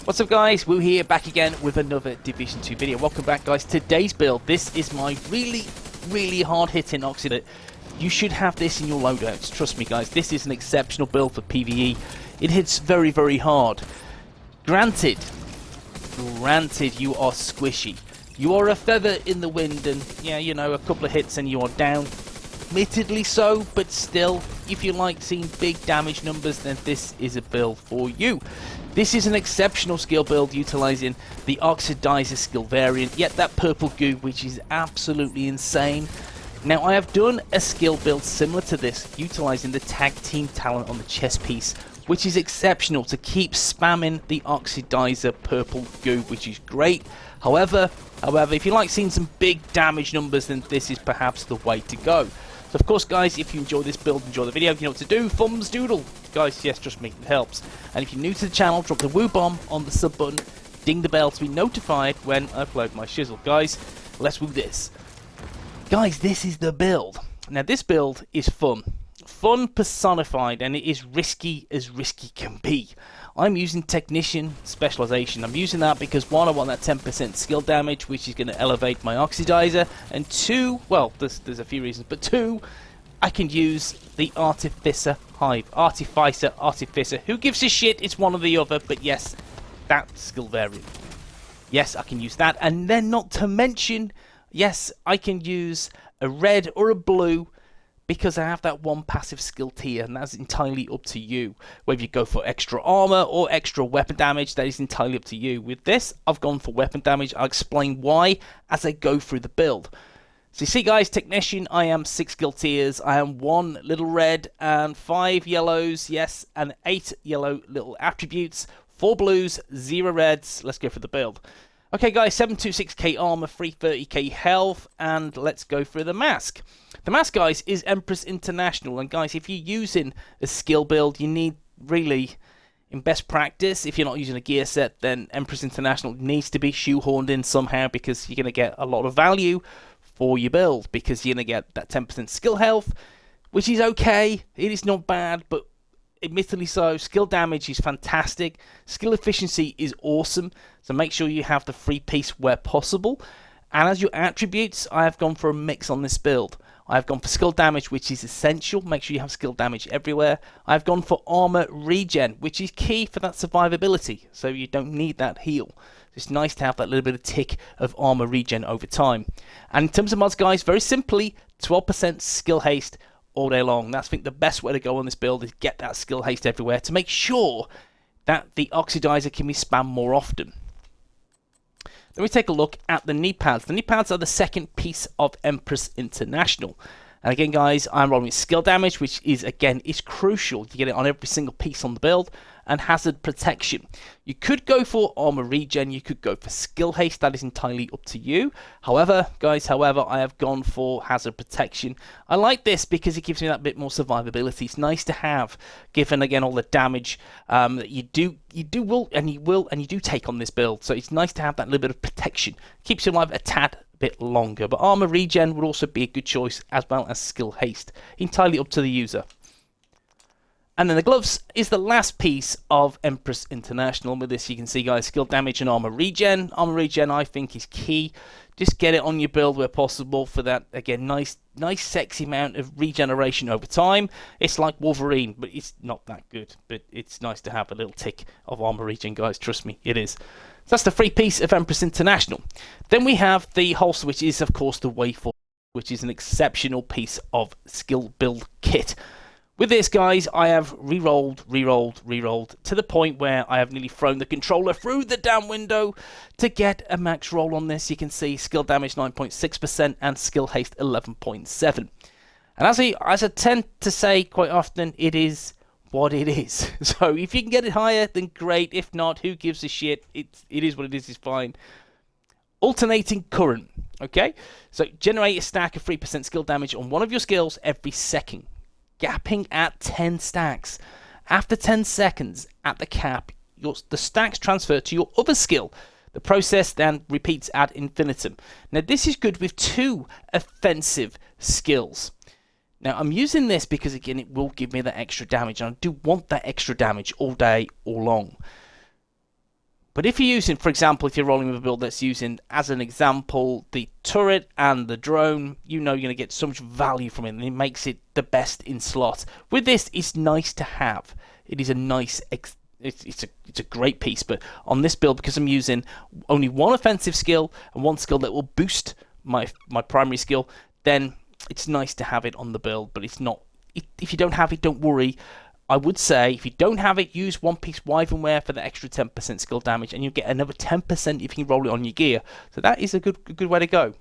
What's up guys, WOOO here, back again with another Division 2 video. Welcome back guys. Today's build, this is my really hard hitting Oxidiser. You should have this in your loadouts, trust me guys, this is an exceptional build for PvE. It hits very hard. Granted you are squishy. You are a feather in the wind and yeah, you know, a couple of hits and you are down. Admittedly so, but still, if you like seeing big damage numbers, then this is a build for you. This is an exceptional skill build utilizing the Oxidiser skill variant, yet that purple goo, which is absolutely insane. Now, I have done a skill build similar to this, utilizing the tag team talent on the chest piece, which is exceptional to keep spamming the Oxidiser purple goo, which is great. However, if you like seeing some big damage numbers, then this is perhaps the way to go. So of course guys, if you enjoy this build, enjoy the video, you know what to do, thumbs doodle. Guys, yes, trust me, it helps. And if you're new to the channel, drop the WOOO bomb on the sub button, ding the bell to be notified when I upload my shizzle. Guys, let's woo this. Guys, this is the build. Now this build is fun. Fun personified, and it is risky as risky can be. I'm using Technician Specialization. I'm using that because one, I want that 10% skill damage, which is going to elevate my Oxidiser, and two, well, there's a few reasons, but two, I can use the Artificer Hive. Artificer, who gives a shit, it's one or the other, but yes, that skill variant. Yes, I can use that, and then not to mention, yes, I can use a red or a blue, because I have that one passive skill tier, and that's entirely up to you. Whether you go for extra armor or extra weapon damage, that is entirely up to you. With this, I've gone for weapon damage. I'll explain why as I go through the build. So you see guys, Technician, I am 6 skill tiers. I am 1 little red and 5 yellows, yes, and 8 yellow little attributes, 4 blues, 0 reds. Let's go for the build. Okay guys, 726k armor, 330k health, and let's go through the mask. The mask, guys, is Empress International, and guys, if you're using a skill build, you need really, in best practice, if you're not using a gear set, then Empress International needs to be shoehorned in somehow, because you're going to get a lot of value for your build, because you're going to get that 10% skill health, which is okay, it is not bad, but admittedly so. Skill damage is fantastic, skill efficiency is awesome, so make sure you have the free piece where possible. And as your attributes, I have gone for a mix on this build. I've gone for skill damage, which is essential. Make sure you have skill damage everywhere. I've gone for armor regen, which is key for that survivability, so you don't need that heal. It's nice to have that little bit of tick of armor regen over time. And in terms of mods, guys, very simply, 12% skill haste all day long. That's, I think, the best way to go on this build, is get that skill haste everywhere to make sure that the Oxidiser can be spammed more often. Then we take a look at the knee pads. The knee pads are the second piece of Empress International. And again, guys, I'm rolling with skill damage, which is, again, is crucial to get it on every single piece on the build, and hazard protection. You could go for armor regen, you could go for skill haste, that is entirely up to you. However, guys, I have gone for hazard protection. I like this because it gives me that bit more survivability. It's nice to have, given again all the damage that you do take on this build. So it's nice to have that little bit of protection. Keeps you alive a tad bit longer, but armor regen would also be a good choice, as well as skill haste, entirely up to the user. And then the gloves is the last piece of Empress International. With this, you can see, guys, skill damage and armor regen. Armor regen, I think, is key. Just get it on your build where possible for that, again, nice sexy amount of regeneration over time. It's like Wolverine, but it's not that good. But it's nice to have a little tick of armor regen, guys. Trust me, it is. So that's the free piece of Empress International. Then we have the holster, which is, of course, the way forward, which is an exceptional piece of skill build kit. With this, guys, I have re-rolled to the point where I have nearly thrown the controller through the damn window to get a max roll on this. You can see skill damage 9.6% and skill haste 11.7. And as I tend to say quite often, it is what it is. So if you can get it higher, then great. If not, who gives a shit? It is what it is, it's fine. Alternating current, okay? So generate a stack of 3% skill damage on one of your skills every second. Gapping at 10 stacks. After 10 seconds at the cap, the stacks transfer to your other skill. The process then repeats ad infinitum. Now this is good with 2 offensive skills. Now I'm using this because, again, it will give me that extra damage, and I do want that extra damage all day, all long. But if you're using, for example, if you're rolling with a build that's using, as an example, the turret and the drone, you know you're going to get so much value from it, and it makes it the best in slot. With this, it's nice to have. It is a nice, it's a great piece. But on this build, because I'm using only one offensive skill and one skill that will boost my primary skill, then it's nice to have it on the build. But it's not. If you don't have it, don't worry. I would say if you don't have it, use one piece Wyvern for the extra 10% skill damage, and you'll get another 10% if you can roll it on your gear. So that is a good way to go.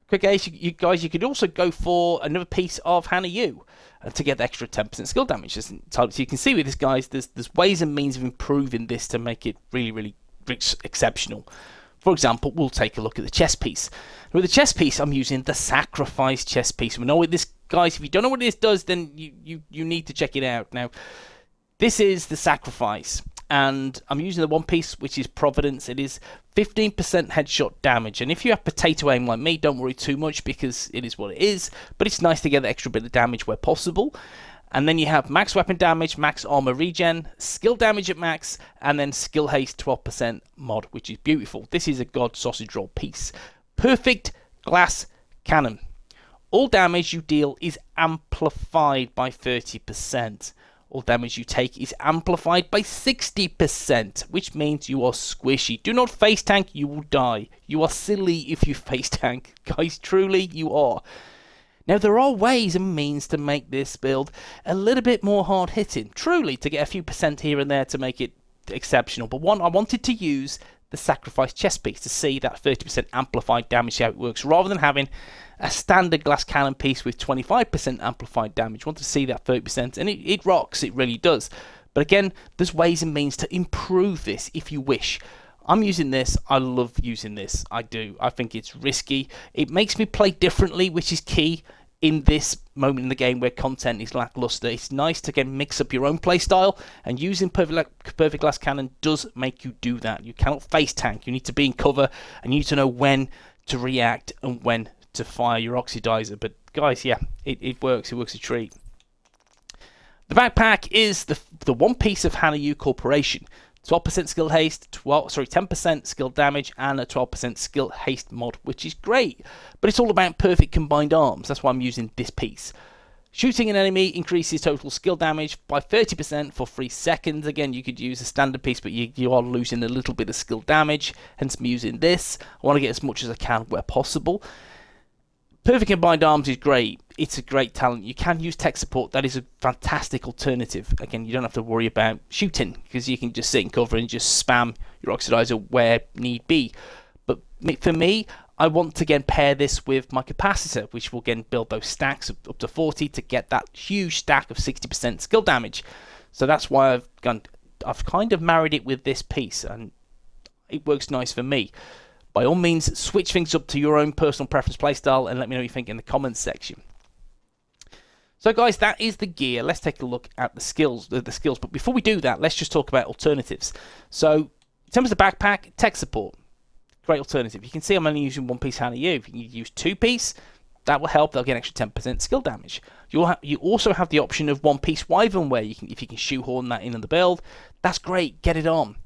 Quick guys, you could also go for another piece of Hana-U to get the extra 10% skill damage. So you can see with this, guys, there's ways and means of improving this to make it really exceptional. For example, we'll take a look at the chest piece. With the chest piece, I'm using the Sacrifice chest piece. We know what this, guys, if you don't know what this does, then you need to check it out. Now, this is the Sacrifice, and I'm using the one piece, which is Providence. It is 15% headshot damage, and if you have potato aim like me, don't worry too much because it is what it is, but it's nice to get the extra bit of damage where possible. And then you have max weapon damage, max armor regen, skill damage at max, and then skill haste 12% mod, which is beautiful. This is a god sausage roll piece. Perfect glass cannon. All damage you deal is amplified by 30%. All damage you take is amplified by 60%, which means you are squishy. Do not face tank, you will die. You are silly if you face tank. Guys, truly, you are. Now, there are ways and means to make this build a little bit more hard-hitting, truly, to get a few percent here and there to make it exceptional. But one, I wanted to use the Sacrifice chest piece to see that 30% amplified damage, how it works, rather than having a standard glass cannon piece with 25% amplified damage. I want to see that 30%, and it rocks, it really does. But again, there's ways and means to improve this if you wish. I'm using this. I love using this. I do. I think it's risky. It makes me play differently, which is key in this moment in the game where content is lackluster. It's nice to again mix up your own play style, and using perfect glass cannon does make you do that. You cannot face tank. You need to be in cover, and you need to know when to react and when to fire your Oxidiser. But guys, yeah, it works. It works a treat. The backpack is the one piece of Hana-U Corporation. 12% skill haste, 10% skill damage, and a 12% skill haste mod, which is great. But it's all about perfect combined arms. That's why I'm using this piece. Shooting an enemy increases total skill damage by 30% for 3 seconds. Again, you could use a standard piece, but you are losing a little bit of skill damage. Hence, I'm using this. I want to get as much as I can where possible. Perfect combined arms is great. It's a great talent. You can use tech support. That is a fantastic alternative. Again, you don't have to worry about shooting because you can just sit in cover and just spam your Oxidiser where need be. But for me, I want to again pair this with my Capacitor, which will again build those stacks up to 40 to get that huge stack of 60% skill damage. So that's why I've kind of married it with this piece, and it works nice for me. By all means, switch things up to your own personal preference playstyle and let me know what you think in the comments section. So guys, that is the gear. Let's take a look at the skills. But before we do that, let's just talk about alternatives. So in terms of the backpack, tech support, great alternative. You can see I'm only using one piece Hana-U. If you use 2 piece, that will help. They'll get an extra 10% skill damage. You also have the option of one piece Wyvern if you can shoehorn that in on the build. That's great. Get it on.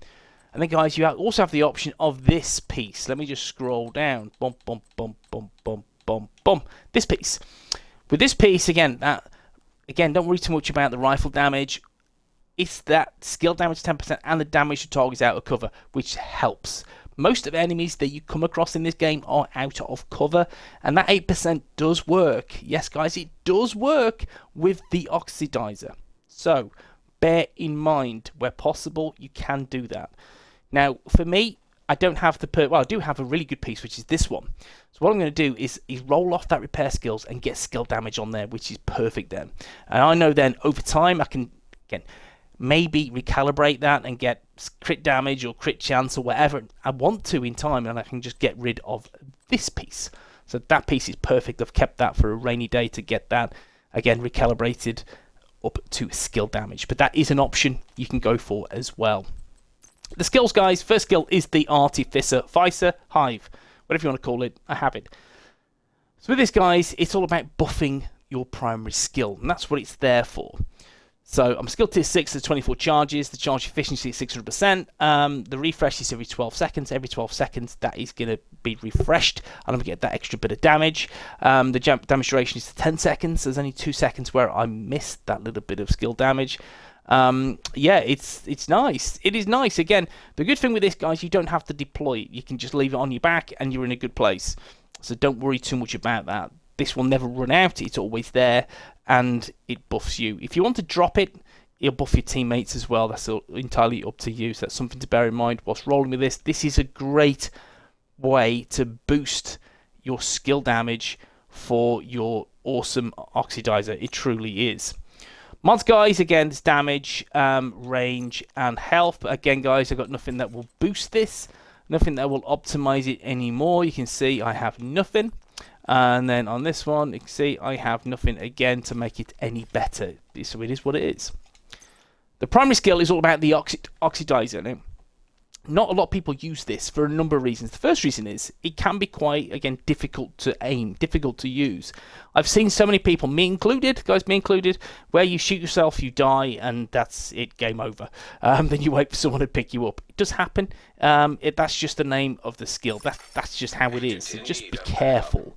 And then, guys, you also have the option of this piece. Let me just scroll down. Bum, bum, bum, bum, bum, bum, bum. This piece. With this piece, again, don't worry too much about the rifle damage. It's that skill damage 10% and the damage to targets out of cover, which helps. Most of the enemies that you come across in this game are out of cover, and that 8% does work. Yes, guys, it does work with the Oxidiser. So, bear in mind, where possible, you can do that. Now, for me, I don't have I do have a really good piece, which is this one. So what I'm going to do is roll off that repair skills and get skill damage on there, which is perfect then. And I know then over time I can, again, maybe recalibrate that and get crit damage or crit chance or whatever I want to in time, and I can just get rid of this piece. So that piece is perfect. I've kept that for a rainy day to get that, again, recalibrated up to skill damage. But that is an option you can go for as well. The skills, guys, first skill is the Artificer, Hive, whatever you want to call it, I have it. So with this, guys, it's all about buffing your primary skill, and that's what it's there for. So I'm skill tier 6 to 24 charges. The charge efficiency is 600%. The refresh is every 12 seconds. Every 12 seconds, that is going to be refreshed, and I'm going to get that extra bit of damage. The damage duration is 10 seconds. There's only 2 seconds where I missed that little bit of skill damage. Yeah, it's nice. It is nice. Again, the good thing with this, guys, you don't have to deploy it. You can just leave it on your back, and you're in a good place. So don't worry too much about that. This will never run out. It's always there, and it buffs you. If you want to drop it, it'll buff your teammates as well. That's entirely up to you. So that's something to bear in mind whilst rolling with this. This is a great way to boost your skill damage for your awesome Oxidiser. It truly is. Mods, guys, again, it's damage, range, and health. Again, guys, I've got nothing that will boost this. Nothing that will optimize it anymore. You can see I have nothing. And then on this one, you can see I have nothing again to make it any better. So it is what it is. The primary skill is all about the Oxidiser. Now, not a lot of people use this for a number of reasons. The first reason is it can be quite, again, difficult to aim, difficult to use. I've seen so many people, me included, guys, me included, where you shoot yourself, you die, and that's it, game over. Then you wait for someone to pick you up. It does happen. That's just the name of the skill. That's just how it is. So just be careful.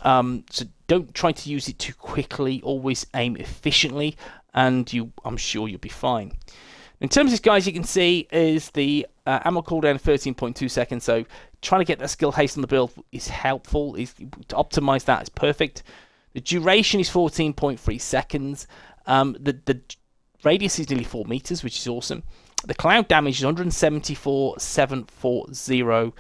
So don't try to use it too quickly. Always aim efficiently, and I'm sure you'll be fine. In terms of this, guys, you can see is the ammo cooldown 13.2 seconds. So trying to get that skill haste on the build is helpful. To optimize that is perfect. The duration is 14.3 seconds. The radius is nearly 4 meters, which is awesome. The cloud damage is 174,740.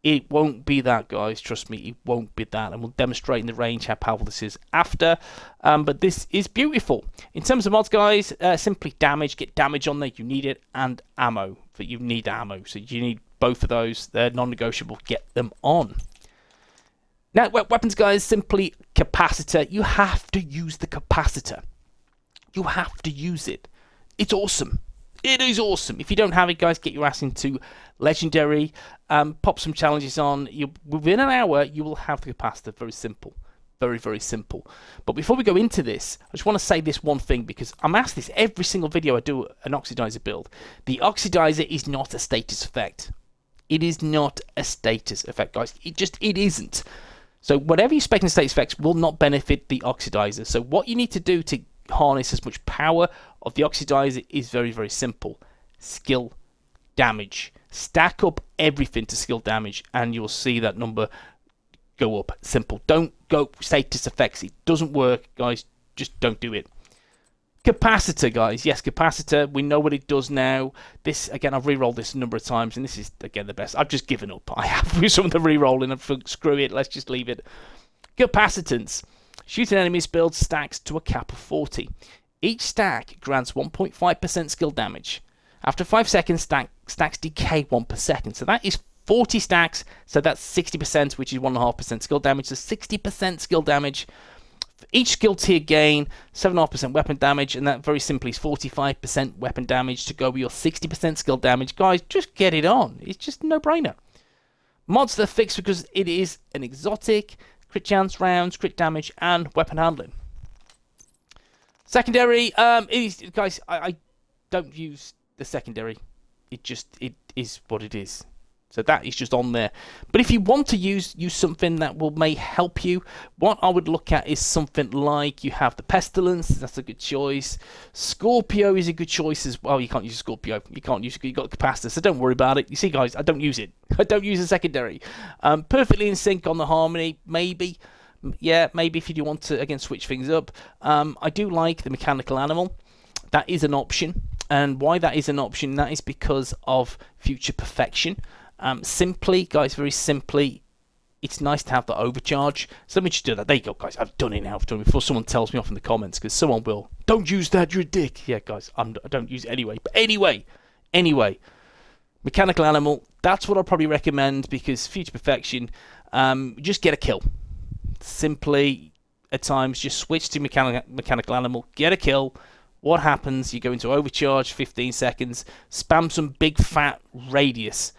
It won't be that, guys. Trust me, it won't be that. And we'll demonstrate in the range how powerful this is after. But this is beautiful. In terms of mods, guys, simply damage. Get damage on there. You need it. And ammo. You need ammo. So you need both of those. They're non-negotiable. Get them on. Now, weapons, guys, simply Capacitor. You have to use the Capacitor. You have to use it. It's awesome. It is awesome. If you don't have it, guys, get your ass into Legendary. Pop some challenges on. Within an hour, you will have the Capacitor. Very simple. Very, very simple. But before we go into this, I just want to say this one thing, because I'm asked this every single video I do an Oxidiser build. The Oxidiser is not a status effect. It is not a status effect, guys. It isn't. So whatever you spec in status effects will not benefit the Oxidiser. So what you need to do to harness as much power of the Oxidiser is very, very simple. Skill damage. Stack up everything to skill damage, and you'll see that number go up. Simple. Don't go status effects. It doesn't work, guys. Just don't do it. Capacitor, guys. Yes, Capacitor. We know what it does now. This, again, I've re-rolled this a number of times, and this is, again, the best. I've just given up. I have with some of the re-rolling. And screw it. Let's just leave it. Capacitance. Shooting enemies builds stacks to a cap of 40. Each stack grants 1.5% skill damage. After 5 seconds, stacks decay 1 per second. So that is 40 stacks. So that's 60%, which is 1.5% skill damage. So 60% skill damage. For each skill tier gain, 7.5% weapon damage. And that very simply is 45% weapon damage to go with your 60% skill damage. Guys, just get it on. It's just a no-brainer. Mods that are fixed because it is an exotic. Crit chance, rounds, crit damage, and weapon handling. Secondary, guys, I don't use the secondary. It is what it is. So that is just on there. But if you want to use something that may help you, what I would look at is something like you have the Pestilence. That's a good choice. Scorpio is a good choice as well. You can't use Scorpio. You got the Capacitor, so don't worry about it. You see, guys, I don't use it. I don't use a secondary. Perfectly in sync on the Harmony, maybe. Yeah, maybe if you do want to, again, switch things up. I do like the Mechanical Animal. That is an option. And why that is an option, that is because of future perfection. Simply, guys, very simply, it's nice to have the overcharge. So let me just do that. There you go, guys. I've done it now. I've done it before someone tells me off in the comments, because someone will. Don't use that, you're a dick. Yeah, guys, I don't use it anyway. But anyway, Mechanical Animal, that's what I'll probably recommend, because future perfection, just get a kill. Simply, at times, just switch to Mechanical Animal, get a kill. What happens? You go into overcharge, 15 seconds, spam some big fat radius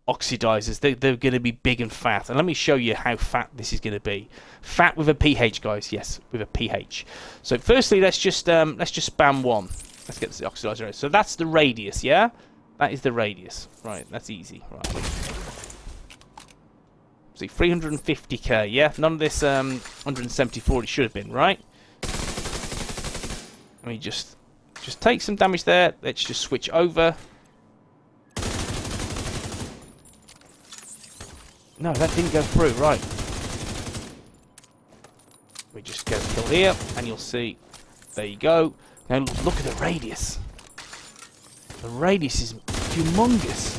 Oxidizers. They're going to be big and fat. And let me show you how fat this is going to be. Fat with a PH, guys. Yes, with a PH. So firstly, let's just spam one. Let's get the Oxidiser out. So that's the radius, yeah? That is the radius. Right, that's easy. Right. See, 350k, yeah? None of this 174 it should have been, right? Let me just take some damage there. Let's just switch over. No, that didn't go through, right. We just get a kill here, and you'll see. There you go. Now look at the radius. The radius is humongous.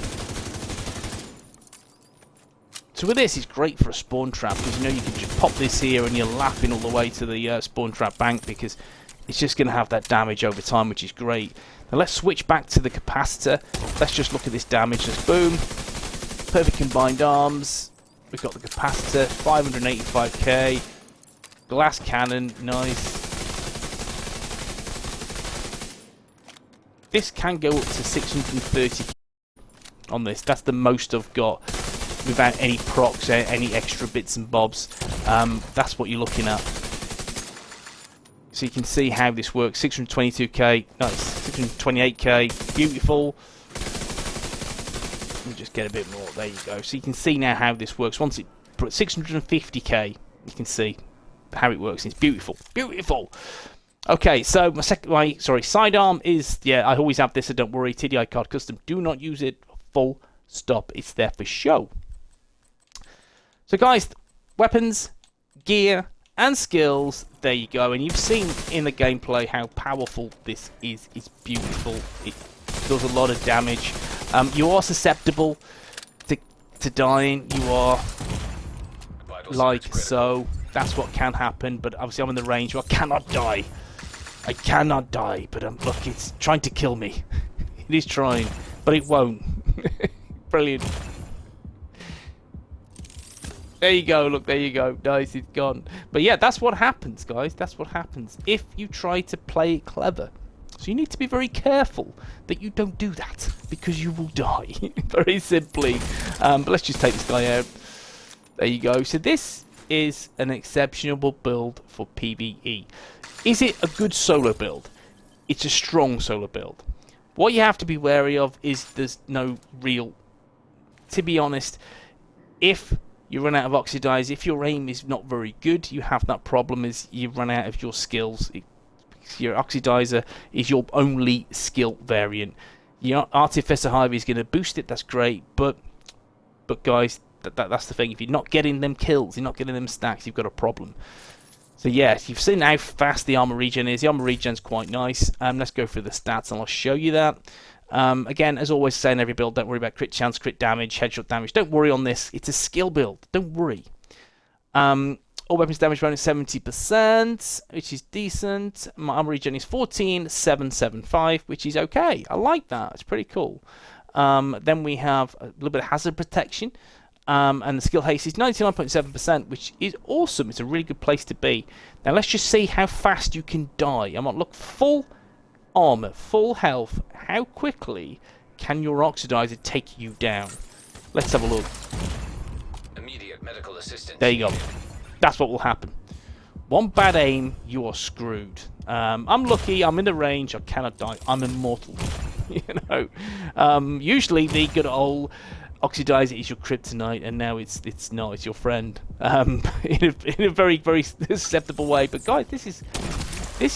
So with this, it's great for a spawn trap, because you know you can just pop this here and you're laughing all the way to the spawn trap bank, because it's just going to have that damage over time, which is great. Now let's switch back to the capacitor. Let's just look at this damage. Just boom. Perfect combined arms. We've got the capacitor, 585k. Glass cannon, nice. This can go up to 630 on this. That's the most I've got without any procs, any extra bits and bobs. That's what you're looking at. So you can see how this works. 622k, nice. 628k, beautiful. Let me just get a bit more. There you go. So you can see now how this works. Once it put 650k, you can see how it works. It's beautiful, beautiful. Okay, so my sidearm is, yeah, I always have this, so don't worry. TDI card custom. Do not use it. Full stop. It's there for show. So guys, weapons, gear, and skills. There you go. And you've seen in the gameplay how powerful this is. It's beautiful. It does a lot of damage. You are susceptible to dying. You are like so. That's what can happen. But obviously, I'm in the range. I cannot die. I cannot die. But look, it's trying to kill me. It is trying, but it won't. Brilliant. There you go, look, there you go. Nice, it's gone. But yeah, that's what happens, guys. That's what happens if you try to play it clever. So you need to be very careful that you don't do that, because you will die. Very simply. But let's just take this guy out. There you go. So this is an exceptional build for PvE. Is it a good solo build? It's a strong solo build. What you have to be wary of is there's no real... To be honest, if you run out of Oxidiser, if your aim is not very good, you have that problem is you run out of your skills. Your Oxidiser is your only skill variant. Your Artificer Hive is going to boost it, that's great, but guys, that's the thing. If you're not getting them kills, you're not getting them stacks, you've got a problem. So yes, you've seen how fast the armor regen is. The armor regen's quite nice. Let's go through the stats and I'll show you that. Again, as always, saying every build, don't worry about crit chance, crit damage, headshot damage. Don't worry on this. It's a skill build. Don't worry. All weapons damage bonus 70%, which is decent. My armor regen is 14,775, which is okay. I like that. It's pretty cool. Then we have a little bit of hazard protection. And the skill haste is 99.7%, which is awesome. It's a really good place to be. Now let's just see how fast you can die. I'm gonna look full armor, full health. How quickly can your Oxidiser take you down? Let's have a look. Immediate medical assistance. There you go. That's what will happen. One bad aim, you are screwed. I'm lucky. I'm in the range. I cannot die. I'm immortal. You know. Usually the good old Oxidiser is your kryptonite, and now it's not. It's your friend. In a very very susceptible way. But guys, this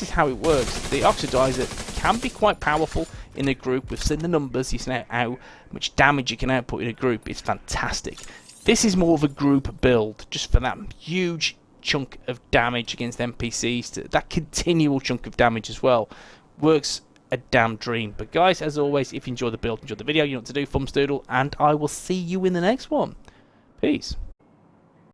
is how it works. The Oxidiser can be quite powerful in a group. We've seen the numbers. You've seen how much damage you can output in a group. It's fantastic. This is more of a group build, just for that huge chunk of damage against NPCs. That continual chunk of damage as well works a damn dream. But guys, as always, if you enjoy the build, enjoy the video, you know what to do, thumbs doodle, and I will see you in the next one. Peace.